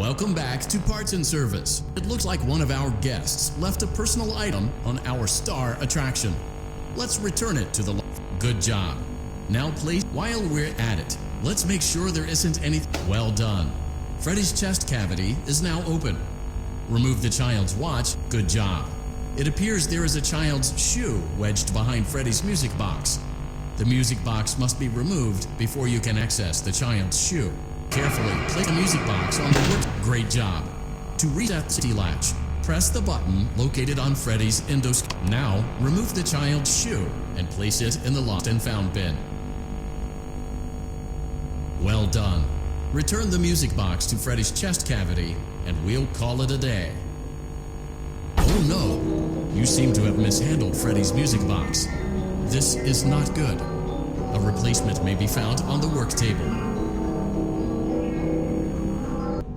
Welcome back to Parts and Service. It looks like one of our guests left a personal item on our star attraction. Let's return it to the Good job. Now please, while we're at it, let's make sure there isn't anything. Well done. Freddy's chest cavity is now open. Remove the child's watch. Good job. It appears there is a child's shoe wedged behind Freddy's music box. The music box must be removed before you can access the child's shoe. Carefully place the music box on the wood. Great job. To reset the city latch, press the button located on Freddy's endoscope. Now, remove the child's shoe and place it in the lost and found bin. Well done. Return the music box to Freddy's chest cavity and we'll call it a day. Oh no! You seem to have mishandled Freddy's music box. This is not good. A replacement may be found on the work table.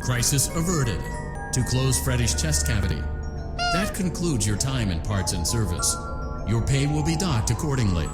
Crisis averted. To close Freddy's chest cavity. That concludes your time in Parts and Service. Your pay will be docked accordingly.